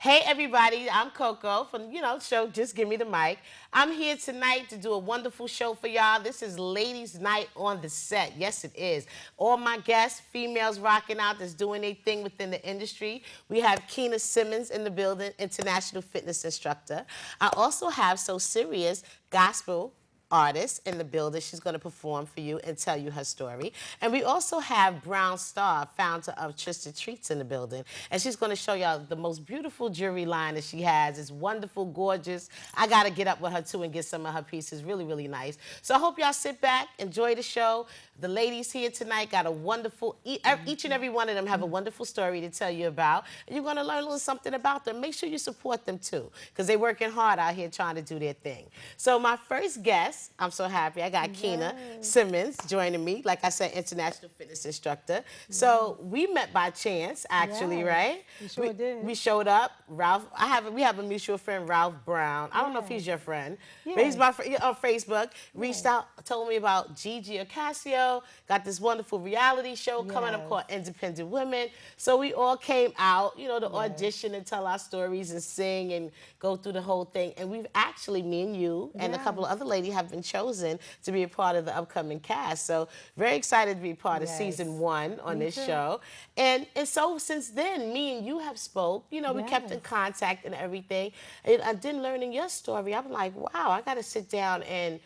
Hey everybody, I'm Coco from, show Just Give Me the Mic. I'm here tonight to do a wonderful show for y'all. This is Ladies Night on the set. Yes, it is. All my guests, females rocking out that's doing their thing within the industry. We have Keena Simmons in the building, international fitness instructor. I also have So Serious gospel artist in the building. She's going to perform for you and tell you her story. And we also have Brown Star, founder of Twisted Treats, in the building. And she's going to show y'all the most beautiful jewelry line that she has. It's wonderful, gorgeous. I got to get up with her too and get some of her pieces. Really, really nice. So I hope y'all sit back, enjoy the show. The ladies here tonight got a wonderful, each and every one of them have a wonderful story to tell you about. And you're going to learn a little something about them. Make sure you support them too, because they're working hard out here trying to do their thing. So my first guest, I'm so happy. I got Keena Simmons joining me. Like I said, international fitness instructor. So we met by chance, actually, right? We sure did. We showed up. Ralph, we have a mutual friend, Ralph Brown. I don't know if he's your friend, but he's my friend on Facebook. Reached out, told me about Gigi Ocasio. Got this wonderful reality show coming up called Independent Women. So we all came out, to audition and tell our stories and sing and go through the whole thing. And we've actually, me and you and a couple of other ladies have been chosen to be a part of the upcoming cast. So very excited to be part of season 1 on this show. And so since then, me and you have spoke, we kept in contact and everything. And I didn't learn in your story. I'm like, wow, I got to sit down and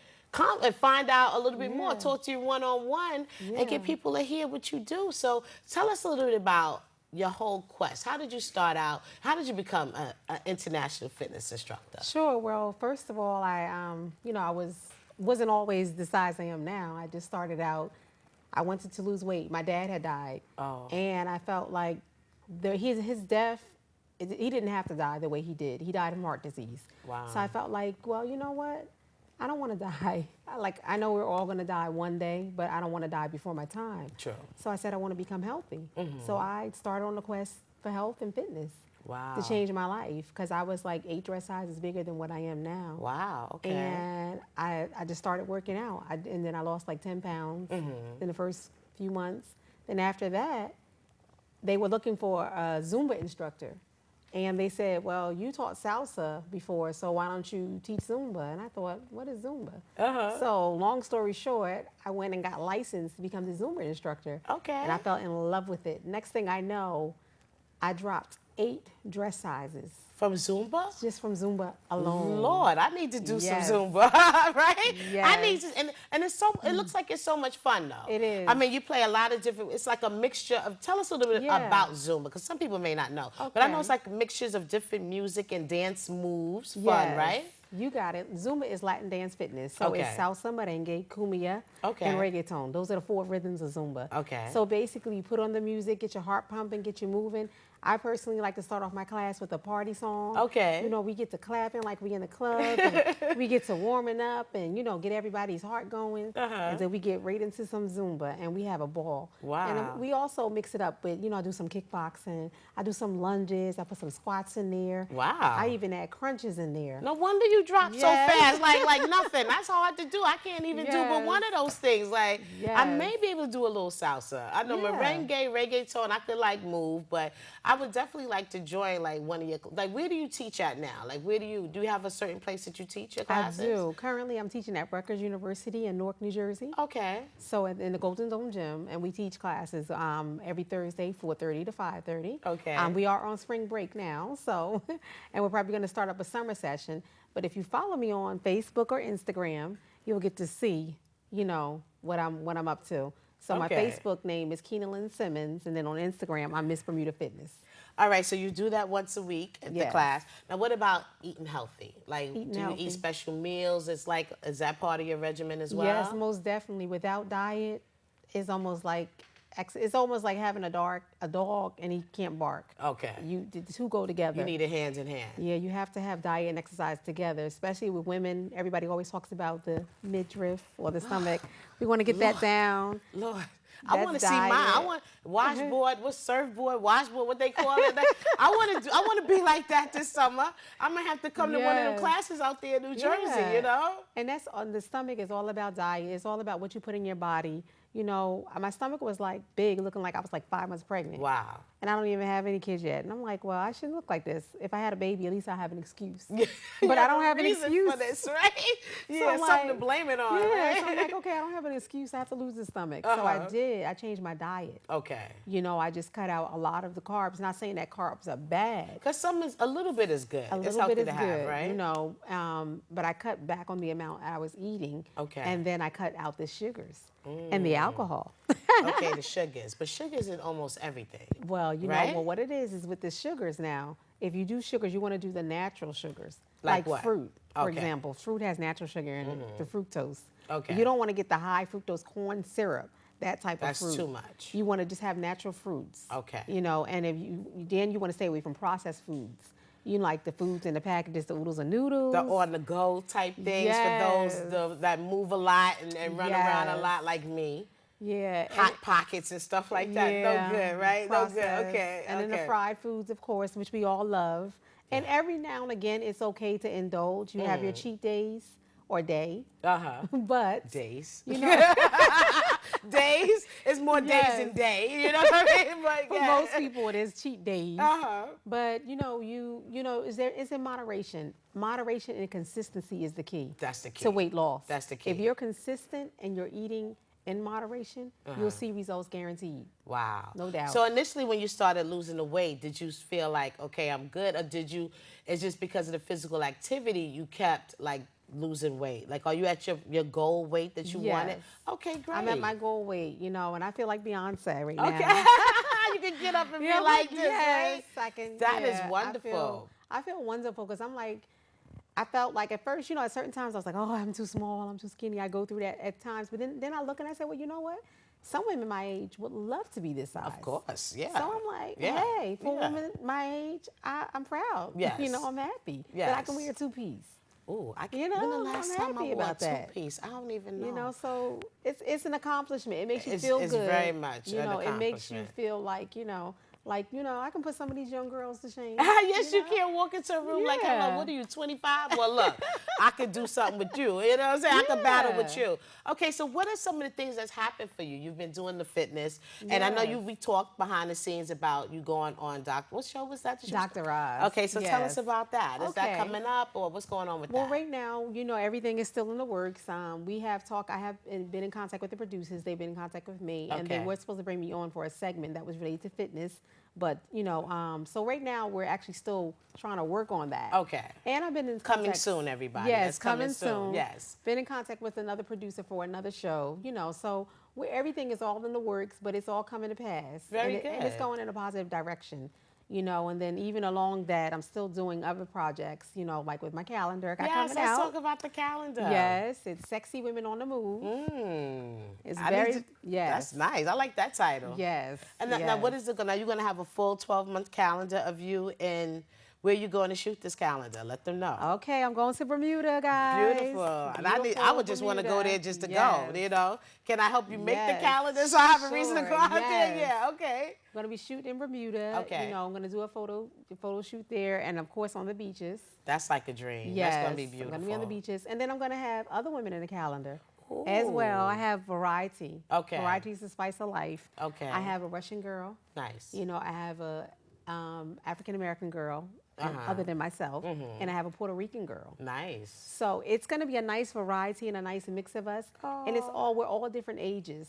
find out a little bit more, talk to you one-on-one, and get people to hear what you do. So tell us a little bit about your whole quest. How did you start out? How did you become an international fitness instructor? Sure. Well, first of all, I wasn't always the size I am now. I just started out. I wanted to lose weight. My dad had died, and I felt like his death. He didn't have to die the way he did. He died of heart disease. Wow. So I felt like, well, you know what? I don't want to die. I know we're all going to die one day, but I don't want to die before my time. True. So I said I want to become healthy. So I started on the quest for health and fitness. Wow. To change my life, because I was like 8 dress sizes bigger than what I am now. Wow, okay. And I just started working out. And then I lost like 10 pounds in the first few months. Then after that, they were looking for a Zumba instructor. And they said, well, you taught salsa before, so why don't you teach Zumba? And I thought, what is Zumba? So long story short, I went and got licensed to become the Zumba instructor. Okay. And I fell in love with it. Next thing I know, I dropped 8 dress sizes. From Zumba? Just from Zumba alone. Lord, I need to do some Zumba, right? Yes. I need to, and it's so, it looks like it's so much fun though. It is. I mean, you play a lot of different, it's like a mixture of, tell us a little bit about Zumba, because some people may not know. But I know it's like mixtures of different music and dance moves, fun, right? You got it. Zumba is Latin dance fitness. So it's salsa, merengue, cumbia, and reggaeton. Those are the 4 rhythms of Zumba. Okay. So basically, you put on the music, get your heart pumping, get you moving. I personally like to start off my class with a party song. Okay. We get to clapping like we in the club. And we get to warming up and, get everybody's heart going. And then we get right into some Zumba and we have a ball. Wow. And we also mix it up with, I do some kickboxing. I do some lunges. I put some squats in there. Wow. I even add crunches in there. No wonder you drop so fast, like nothing. That's hard to do. I can't even do but one of those things. Like, I may be able to do a little salsa. I know merengue, reggaeton, I could move, but I would definitely like to join one of your, where do you teach at now? Where do you have a certain place that you teach your classes? I do. Currently, I'm teaching at Rutgers University in Newark, New Jersey. Okay. So in the Golden Dome Gym, and we teach classes every Thursday, 4:30 to 5:30. Okay. We are on spring break now, so, and we're probably going to start up a summer session. But if you follow me on Facebook or Instagram, you'll get to see, what I'm up to. So my Facebook name is Keena Simmons, and then on Instagram, I'm Miss Bermuda Fitness. All right, so you do that once a week at the class. Now, what about eating healthy? Do you eat special meals? Is that part of your regimen as well? Yes, most definitely. Without diet, it's almost like having a dog and he can't bark. Okay. The two go together. You need it hand in hand. Yeah, you have to have diet and exercise together, especially with women. Everybody always talks about the midriff or the stomach. We want to get that down. Lord. I want to see mine. I want washboard, surfboard, washboard, what they call it. I want to be like that this summer. I'm gonna have to come to one of them classes out there in New Jersey. And that's on the stomach is all about diet. It's all about what you put in your body. you know, my stomach was like big, looking like I was like 5 months pregnant. Wow. And I don't even have any kids yet. And I'm like, well, I shouldn't look like this. If I had a baby, at least I have an excuse. You But I don't a have an reason excuse for this, right? Yeah, I'm something like, to blame it on, yeah, right? so I'm like, okay, I don't have an excuse. I have to lose the stomach. So I did. I changed my diet. Okay. You know, I just cut out a lot of the carbs. Not saying that carbs are bad. Because a little bit is good. A It's little healthy bit is to have, good, right? you know. But I cut back on the amount I was eating. Okay. And then I cut out the sugars and the alcohol. Okay, the sugars. But sugar's in almost everything. Well, you right? know, well, what it is with the sugars now, if you do sugars, you want to do the natural sugars. Like what? Fruit, for Okay. example. Fruit has natural sugar in it, the fructose. Okay. You don't want to get the high fructose corn syrup, that type That's of fruit. too much. You want to just have natural fruits. Okay. You know, and then you want to stay away from processed foods. You like the foods in the packages, the oodles and noodles. The on-the-go type things Yes. for those that move a lot and run around a Yes. lot like me. Yeah. Hot Pockets and stuff like that. No good, right? No good. Processed. Okay. And then the fried foods, of course, which we all love. And every now and again, it's okay to indulge. You have your cheat days or day. But, Days. you know, Days. It's more days Yes. than day. You know what I mean? But, for most people, it is cheat days. Uh-huh. But, you know, it's in moderation. Moderation and consistency is the key. That's the key. To weight loss. That's the key. If you're consistent and you're eating in moderation, you'll see results guaranteed. Wow. No doubt. So initially when you started losing the weight, did you feel like, okay, I'm good? Or it's just because of the physical activity you kept like losing weight? Like, are you at your goal weight that you wanted? Yes. Okay, great. I'm at my goal weight, you know, and I feel like Beyonce right Okay. now. You can get up and Yeah, be like this, yes, right? I can. That is yeah, wonderful. I feel wonderful because I felt like at first, you know, at certain times I was like, oh, I'm too small, I'm too skinny. I go through that at times. But then I look and I say, well, you know what? Some women my age would love to be this size. Of course, yeah. So I'm like, Yeah, hey, for yeah. women my age, I'm proud. Yes. You know, I'm happy that I Yes. can wear a two-piece. Ooh, You when the know, last I'm time I happy wore a about that. two-piece? I don't even know. You know, so it's an accomplishment. It makes you It's- feel it's good. very much You an know, it makes you accomplishment. feel like, I can put some of these young girls to shame. Yes, you know? can walk into a room like, hello, Yeah. what are you, 25? Well, look, I could do something with you. You know what I'm saying? I could battle with Yeah. you. Okay, so what are some of the things that's happened for you? You've been doing the fitness, and I know Yes. we talked behind the scenes about you going on what show was that? you Dr. was- Oz. Okay, so tell us Yes. about that. Is that Okay. coming up, or what's going on with Well, that? right now, you know, everything is still in the works. We have talked. I have been in contact with the producers. They've been in contact with me, and they Okay. were supposed to bring me on for a segment that was related to fitness. But you know, so right now we're actually still trying to work on that. Okay. And I've been in Coming contact- soon, everybody. Yes, That's coming coming soon. Yes. Been in contact with another producer for another show. You know, so everything is all in the works, but it's all coming to pass. Very And it's good. going in a positive direction. You know, and then even along that, I'm still doing other projects. You know, like with my calendar, I got Yes, coming let's out. talk about the calendar. Yes, it's Sexy Women on the Move. It's very, yes. That's nice. I like that title. Yes. And now, what is it going to, are you going to have a full 12-month calendar of you, and where you going to shoot this calendar? Let them know. Okay, I'm going to Bermuda, guys. Beautiful. And I Beautiful would just want to go Bermuda. there just to Yes. go, you know? Can I help you make the Yes. calendar so I have a reason to Sure, go out there? yes. Yeah, okay. I'm going to be shooting in Bermuda. Okay. You know, I'm going to do a photo shoot there, and of course on the beaches. That's like a dream. Yes. That's going to be beautiful. I'm going to be on the beaches. And then I'm going to have other women in the calendar as well. I have variety. Okay. Variety is the spice of life. Okay. I have a Russian girl. Nice. You know, I have a African-American girl, other than myself, and I have a Puerto Rican girl. Nice. So it's going to be a nice variety and a nice mix of us. And we're all different ages.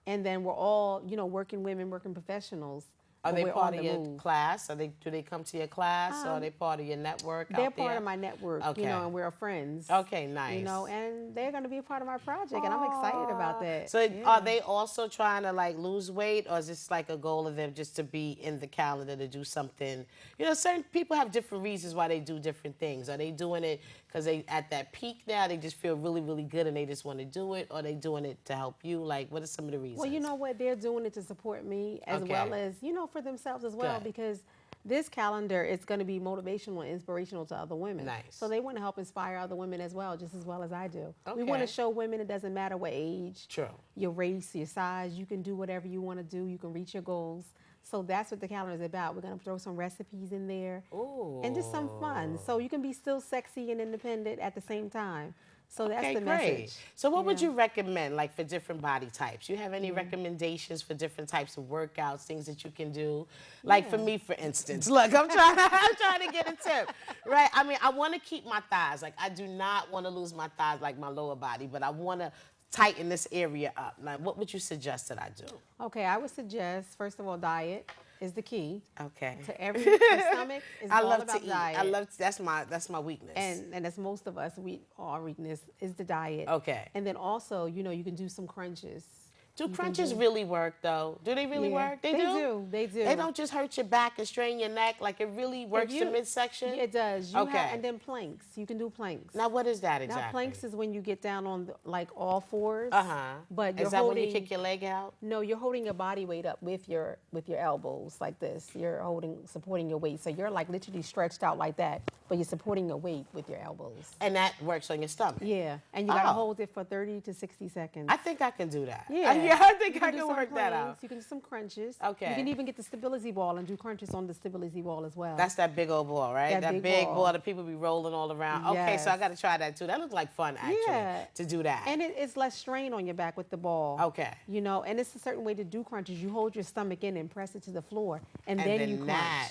And then we're all, you know, working women, working professionals. Are but they we're part on of the your move. class? Do they come to your class, or are they part of your network They're out there? part of my network, Okay. you know, and we're friends. Okay, nice. You know, and they're going to be a part of my project, and I'm excited about that. So Yeah. are they also trying to like lose weight, or is this like a goal of them just to be in the calendar to do something? You know, certain people have different reasons why they do different things. Are they doing it because they at that peak now, they just feel really, really good and they just want to do it, or are they doing it to help you? Like, what are some of the reasons? Well, you know what? They're doing it to support me as Okay. well as, you know, for themselves as well, Good. because this calendar is going to be motivational and inspirational to other women. Nice. So they want to help inspire other women as well as I do. We want Okay. to show women it doesn't matter what age, True. your race, your size, you can do whatever you want to do. You can reach your goals. So that's what the calendar is about. We're going to throw some recipes in there Ooh. and just some fun. So you can be still sexy and independent at the same time. So that's Okay, the great. message. So what would Yeah. you recommend, like, for different body types? You have any recommendations for different types of workouts, things that you can do? Like for Yeah. me, for instance, look, I'm trying to get a tip, right? I mean, I want to keep my thighs. Like, I do not want to lose my thighs like my lower body, but I want to tighten this area up. Like, what would you suggest that I do? Okay, I would suggest, first of all, diet is the key. Okay. To the stomach is I all love about to eat. diet. I love that's my weakness. And as most of us, our weakness is the diet. Okay. And then also, you can do some crunches. Do crunches really work, though? Do they really work? They do? They do. They don't just hurt your back and strain your neck. Like, it really works the you- midsection? It does. Okay. And then planks. You can do planks. Now, what is that exactly? Now, planks is when you get down on like all fours. Uh-huh. But you're is that holding, when you kick your leg out? No, you're holding your body weight up with your elbows like this. You're supporting your weight. So you're like literally stretched out like that, but you're supporting your weight with your elbows. And that works on your stomach? Yeah, and you gotta hold it for 30 to 60 seconds. I think I can do that. Yeah. Yeah, I think You I do can some work that out. planks, You can do some crunches. Okay. You can even get the stability ball and do crunches on the stability ball as well. That's that big old ball, right? That big big ball ball that people be rolling all around. Okay, so I Yes. got to try that too. That looks like fun, actually, to do that. And it's less strain on your back with the ball. Okay. And it's a certain way to do crunches. You hold your stomach in and press it to the floor, and then you crunch. that.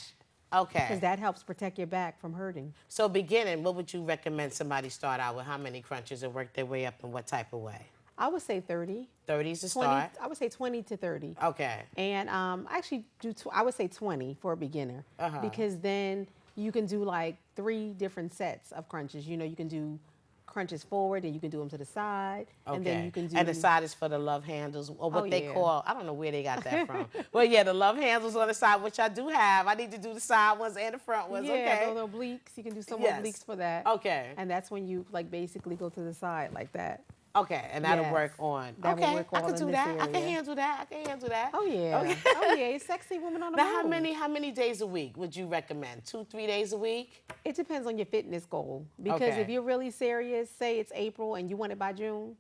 Okay. Because that helps protect your back from hurting. So beginning, what would you recommend somebody start out with? How many crunches and work their way up in what type of way? I would say 30. 30's to 20, start? I would say 20 to 30. Okay. And I actually I would say 20 for a beginner. Because then you can do like 3 different sets of crunches. You can do crunches forward, and you can do them to the side. Okay. And then you can do... And the side is for the love handles, or what they yeah. call, I don't know where they got that from. Well, yeah, the love handles on the side, which I do have. I need to do the side ones and the front ones. Yeah, Okay. those obliques. You can do some Yes. obliques for that. Okay. And that's when you like basically go to the side like that. Okay, and that'll Yes. work on. That will Okay, work I all can in do this that. I can area. handle that. I can handle that. Oh yeah. Okay. Oh yeah. Sexy woman on the Now, move. how many days a week would you recommend? 2, 3 days a week? It depends on your fitness goal. Because Okay. if you're really serious, say it's April and you want it by June.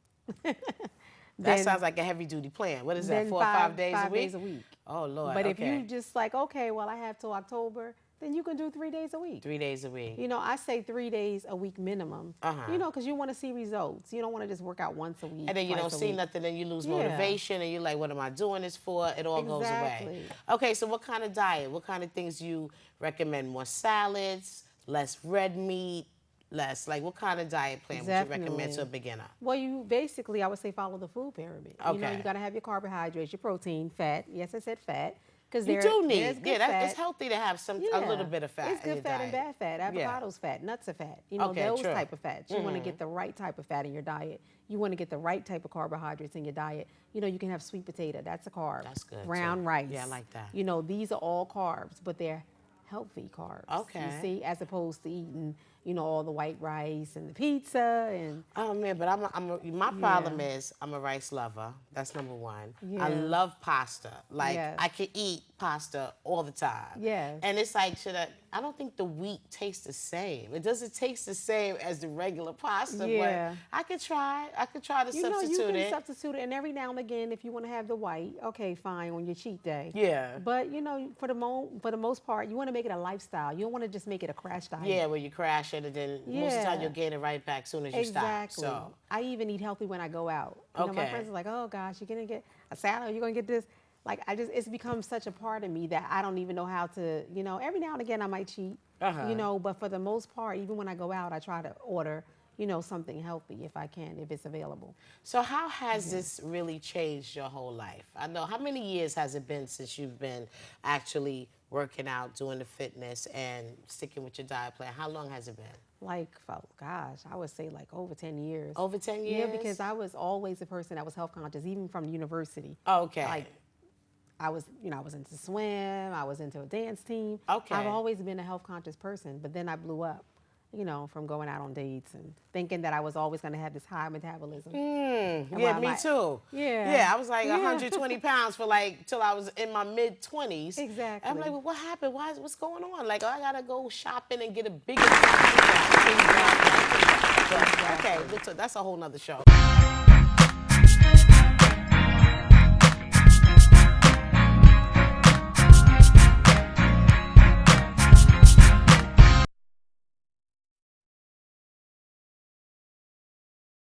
That sounds like a heavy duty plan. What is that? then 4 or 5 days a 5 week? days a week. Oh Lord. But okay. if you just like, okay, well I have till October, then you can do 3 days a week. 3 days a week. I say 3 days a week minimum. Because you want to see results. You don't want to just work out once a week. And then you don't twice a see week. nothing, and you lose Yeah. motivation, and you're like, what am I doing this for? It all goes away. Exactly. Okay, so what kind of diet? What kind of things you recommend? More salads, less red meat, less, like what kind of diet plan would you recommend Definitely. to a beginner? Well, you basically, I would say follow the food pyramid. Okay. You got to have your carbohydrates, your protein, fat. Yes, I said fat. Because You do need, there's good yeah, fat. it's healthy to have a little bit of fat It's in your good fat diet. and bad fat. Yeah. Avocados fat, nuts are fat. Okay, those true. type of fats. You want to get the right type of fat in your diet. You want to get the right type of carbohydrates in your diet. You can have sweet potato. That's a carb. That's good, Brown too. rice. Yeah, I like that. These are all carbs, but they're healthy carbs. Okay. You see, as opposed to eating, all the white rice and the pizza and... Oh man, but my problem is I'm a rice lover. That's number one. I Yeah. love pasta. Like Yes. I could eat pasta all the time. Yes. And it's like, I don't think the wheat tastes the same. It doesn't taste the same as the regular pasta. Yeah. But I could try to You substitute can it. substitute it, and every now and again, if you want to have the white, okay, fine, on your cheat day. Yeah. But for the most part, you want to make it a lifestyle. You don't want to just make it a crash diet. Yeah, where you crash it and then most of the time Yeah. you'll gain it right back as soon as you Exactly. stop. So I even eat healthy when I go out. My Okay. friends are like, "Oh gosh, you're gonna get a salad. You're gonna get this." Like it's become such a part of me that I don't even know how to. Every now and again I might cheat. But for the most part, even when I go out, I try to order. Something healthy if I can, if it's available. So how has this really changed your whole life? I know, how many years has it been since you've been actually working out, doing the fitness, and sticking with your diet plan? How long has it been? I would say like over 10 years. Over 10 years? Yeah, because I was always a person that was health conscious, even from university. Okay. Like, I was into swim, I was into a dance team. Okay. I've always been a health conscious person, but then I blew up, from going out on dates and thinking that I was always going to have this high metabolism. Yeah, while me too. Yeah. Yeah, I was like Yeah. 120 pounds for till I was in my mid-20s. Exactly. I'm like, well, what happened? What's going on? Like, I got to go shopping and get a bigger... Exactly. Okay, that's a whole nother show.